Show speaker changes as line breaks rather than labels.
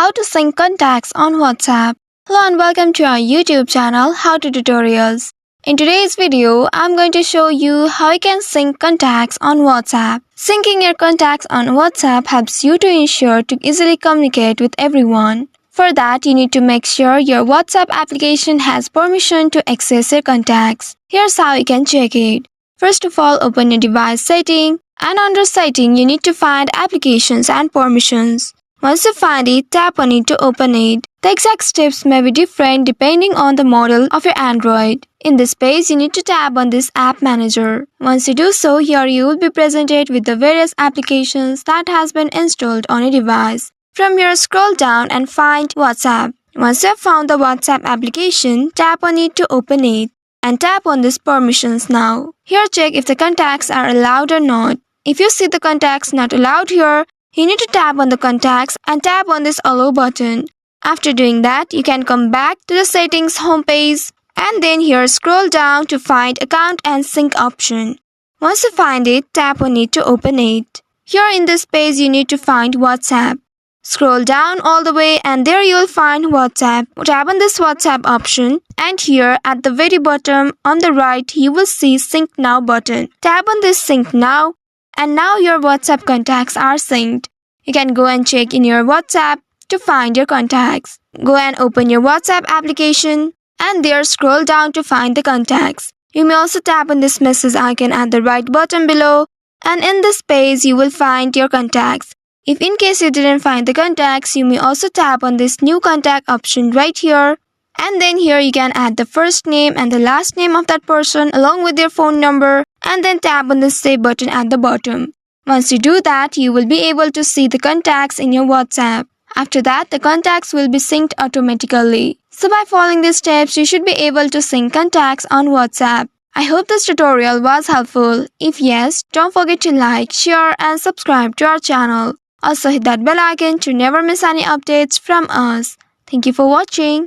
How to sync contacts on WhatsApp. Hello and welcome to our YouTube channel How to Tutorials. In today's video, I'm going to show you how you can sync contacts on WhatsApp. Syncing your contacts on WhatsApp helps you to ensure to easily communicate with everyone. For that, you need to make sure your WhatsApp application has permission to access your contacts. Here's how you can check it. First of all, open your device setting, and under setting, you need to find applications and permissions. Once you find it, tap on it to open it. The exact steps may be different depending on the model of your Android. In this page, you need to tap on this app manager. Once you do so, here you will be presented with the various applications that has been installed on your device. From here, scroll down and find WhatsApp. Once you have found the WhatsApp application, tap on it to open it. And tap on this permissions now. Here check if the contacts are allowed or not. If you see the contacts not allowed here, you need to tap on the contacts and tap on this allow button. After doing that, you can come back to the settings homepage and then here scroll down to find account and sync option. Once you find it, tap on it to open it. Here in this page, you need to find WhatsApp. Scroll down all the way and there you will find WhatsApp. Tap on this WhatsApp option and here at the very bottom on the right you will see Sync Now button. Tap on this Sync Now and now your WhatsApp contacts are synced. You can go and check in your WhatsApp to find your contacts. Go and open your WhatsApp application and there scroll down to find the contacts. You may also tap on this message icon at the right bottom below and in this page you will find your contacts. If in case you didn't find the contacts, you may also tap on this new contact option right here. And then here you can add the first name and the last name of that person along with their phone number and then tap on the save button at the bottom. Once you do that, you will be able to see the contacts in your WhatsApp. After that, the contacts will be synced automatically. So by following these steps, you should be able to sync contacts on WhatsApp. I hope this tutorial was helpful. If yes, don't forget to like, share and subscribe to our channel. Also hit that bell icon to never miss any updates from us. Thank you for watching.